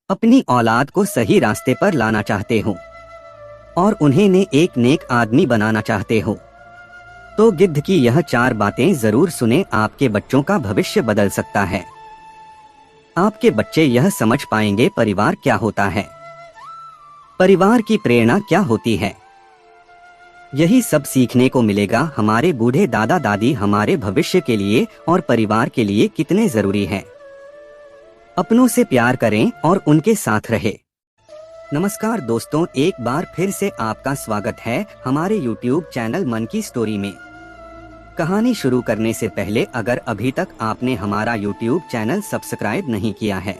अपनी औलाद को सही रास्ते पर लाना चाहते हो और उन्हें एक नेक आदमी बनाना चाहते हो तो गिद्ध की यह 4 बातें जरूर सुने। आपके बच्चों का भविष्य बदल सकता है। आपके बच्चे यह समझ पाएंगे परिवार क्या होता है, परिवार की प्रेरणा क्या होती है। यही सब सीखने को मिलेगा। हमारे बूढ़े दादा दादी हमारे भविष्य के लिए और परिवार के लिए कितने जरूरी हैं। अपनों से प्यार करें और उनके साथ रहे। नमस्कार दोस्तों, एक बार फिर से आपका स्वागत है हमारे YouTube चैनल मन की स्टोरी में। कहानी शुरू करने से पहले अगर अभी तक आपने हमारा YouTube चैनल सब्सक्राइब नहीं किया है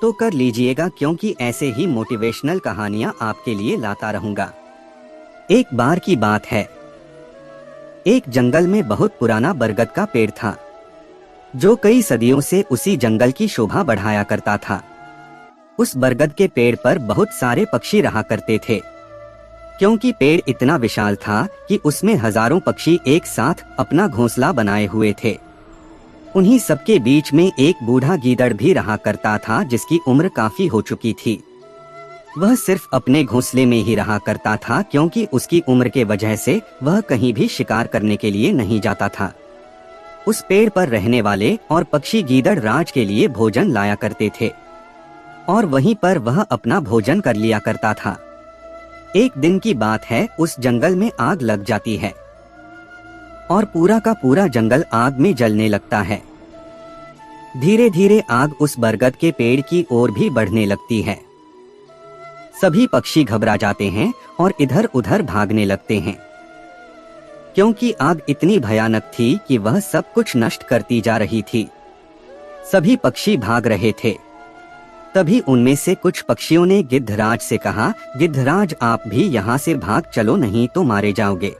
तो कर लीजिएगा, क्योंकि ऐसे ही मोटिवेशनल कहानियां आपके लिए लाता रहूंगा। एक बार की बात है, एक जंगल में बहुत पुराना बरगद का पेड़ था जो कई सदियों से उसी जंगल की शोभा बढ़ाया करता था। उस बरगद के पेड़ पर बहुत सारे पक्षी रहा करते थे, क्योंकि पेड़ इतना विशाल था कि उसमें हजारों पक्षी एक साथ अपना घोंसला बनाए हुए थे। उन्हीं सबके बीच में एक बूढ़ा गीदड़ भी रहा करता था जिसकी उम्र काफी हो चुकी थी। वह सिर्फ अपने घोंसले में ही रहा करता था, क्योंकि उसकी उम्र के वजह से वह कहीं भी शिकार करने के लिए नहीं जाता था। उस पेड़ पर रहने वाले और पक्षी गीदड़ राज के लिए भोजन लाया करते थे और वहीं पर वह अपना भोजन कर लिया करता था। एक दिन की बात है, उस जंगल में आग लग जाती है और पूरा का पूरा जंगल आग में जलने लगता है। धीरे धीरे आग उस बरगद के पेड़ की ओर भी बढ़ने लगती है। सभी पक्षी घबरा जाते हैं और इधर उधर भागने लगते हैं, क्योंकि आग इतनी भयानक थी कि वह सब कुछ नष्ट करती जा रही थी। सभी पक्षी भाग रहे थे। तभी उनमें से कुछ पक्षियों ने गिद्धराज से कहा, गिद्धराज आप भी यहाँ से भाग चलो, नहीं तो मारे जाओगे।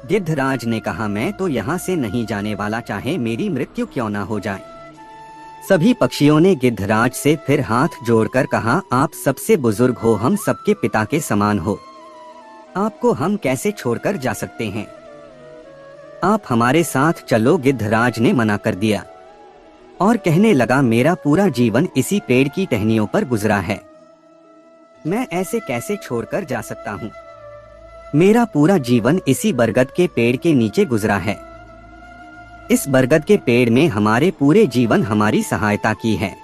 गिद्धराज ने कहा, मैं तो यहाँ से नहीं जाने वाला, चाहे मेरी मृत्यु क्यों ना हो जाए। सभी पक्षियों ने गिद्धराज से फिर हाथ जोड़कर कहा, आप सबसे बुजुर्ग हो, हम सबके पिता के समान हो, आपको हम कैसे छोड़कर जा सकते हैं, आप हमारे साथ चलो। गिद्धराज ने मना कर दिया और कहने लगा, मेरा पूरा जीवन इसी पेड़ की टहनियों पर गुजरा है, मैं ऐसे कैसे छोड़कर जा सकता हूँ। मेरा पूरा जीवन इसी बरगद के पेड़ के नीचे गुजरा है। इस बरगद के पेड़ में हमारे पूरे जीवन हमारी सहायता की है,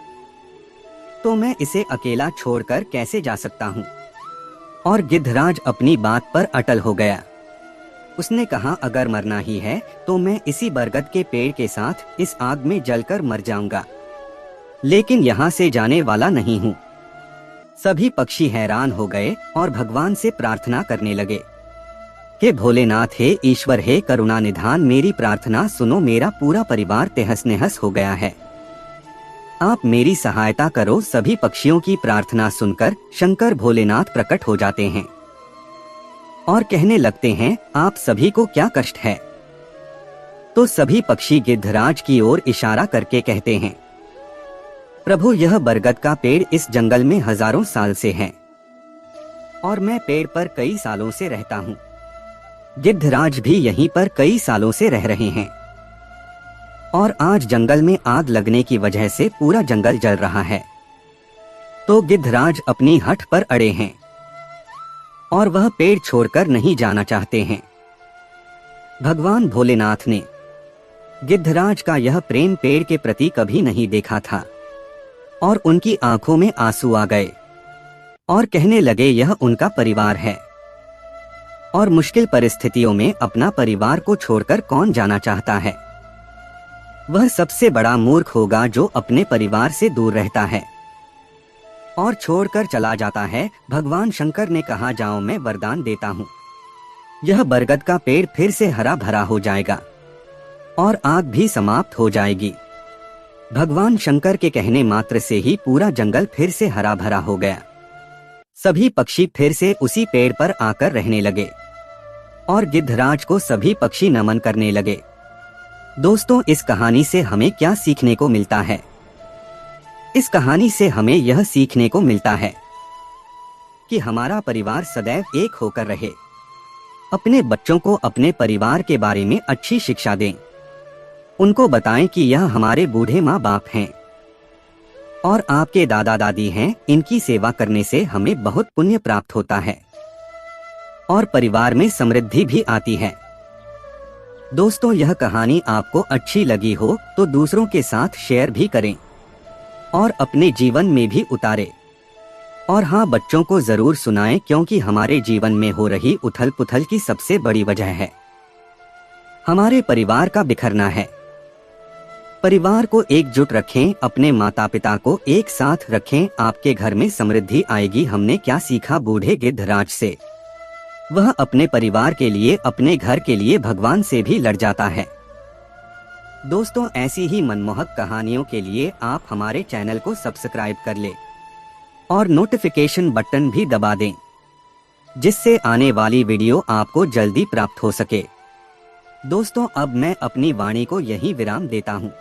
तो मैं इसे अकेला छोड़कर कैसे जा सकता हूँ। और गिद्धराज अपनी बात पर अटल हो गया। उसने कहा, अगर मरना ही है तो मैं इसी बरगद के पेड़ के साथ इस आग में जलकर मर जाऊंगा, लेकिन यहाँ से जाने वाला नहीं हूँ। सभी पक्षी हैरान हो गए और भगवान से प्रार्थना करने लगे, हे भोलेनाथ, हे ईश्वर, हे करुणा निधान, मेरी प्रार्थना सुनो, मेरा पूरा परिवार तहस नहस हो गया है, आप मेरी सहायता करो। सभी पक्षियों की प्रार्थना सुनकर शंकर भोलेनाथ प्रकट हो जाते हैं और कहने लगते हैं, आप सभी को क्या कष्ट है। तो सभी पक्षी गिद्धराज की ओर इशारा करके कहते हैं, प्रभु, यह बरगद का पेड़ इस जंगल में हजारों साल से है और मैं पेड़ पर कई सालों से रहता हूँ। गिद्धराज भी यहीं पर कई सालों से रह रहे हैं और आज जंगल में आग लगने की वजह से पूरा जंगल जल रहा है। तो गिद्धराज अपनी हठ पर अड़े हैं और वह पेड़ छोड़कर नहीं जाना चाहते हैं। भगवान भोलेनाथ ने गिद्धराज का यह प्रेम पेड़ के प्रति कभी नहीं देखा था और उनकी आंखों में आंसू आ गए और कहने लगे, यह उनका परिवार है और मुश्किल परिस्थितियों में अपना परिवार को छोड़कर कौन जाना चाहता है। वह सबसे बड़ा मूर्ख होगा जो अपने परिवार से दूर रहता है और छोड़कर चला जाता है। भगवान शंकर ने कहा, जाओ, मैं वरदान देता हूँ, यह बरगद का पेड़ फिर से हरा भरा हो जाएगा और आग भी समाप्त हो जाएगी। भगवान शंकर के कहने मात्र से ही पूरा जंगल फिर से हरा भरा हो गया। सभी पक्षी फिर से उसी पेड़ पर आकर रहने लगे और गिद्धराज को सभी पक्षी नमन करने लगे। दोस्तों, इस कहानी से हमें क्या सीखने को मिलता है? इस कहानी से हमें यह सीखने को मिलता है कि हमारा परिवार सदैव एक होकर रहे। अपने बच्चों को अपने परिवार के बारे में अच्छी शिक्षा दें। उनको बताएं कि यह हमारे बूढ़े माँ बाप हैं और आपके दादा दादी हैं, इनकी सेवा करने से हमें बहुत पुण्य प्राप्त होता है और परिवार में समृद्धि भी आती है। दोस्तों, यह कहानी आपको अच्छी लगी हो तो दूसरों के साथ शेयर भी करें और अपने जीवन में भी उतारें। और हाँ, बच्चों को जरूर सुनाएं, क्योंकि हमारे जीवन में हो रही उथल पुथल की सबसे बड़ी वजह है हमारे परिवार का बिखरना है। परिवार को एकजुट रखें, अपने माता पिता को एक साथ रखें, आपके घर में समृद्धि आएगी। हमने क्या सीखा बूढ़े गिद्धराज से? वह अपने परिवार के लिए, अपने घर के लिए भगवान से भी लड़ जाता है। दोस्तों, ऐसी ही मनमोहक कहानियों के लिए आप हमारे चैनल को सब्सक्राइब कर ले और नोटिफिकेशन बटन भी दबा दें, जिससे आने वाली वीडियो आपको जल्दी प्राप्त हो सके। दोस्तों, अब मैं अपनी वाणी को यहीं विराम देता हूँ।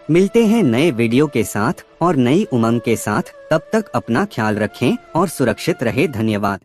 मिलते हैं नए वीडियो के साथ और नई उमंग के साथ। तब तक अपना ख्याल रखें और सुरक्षित रहे। धन्यवाद।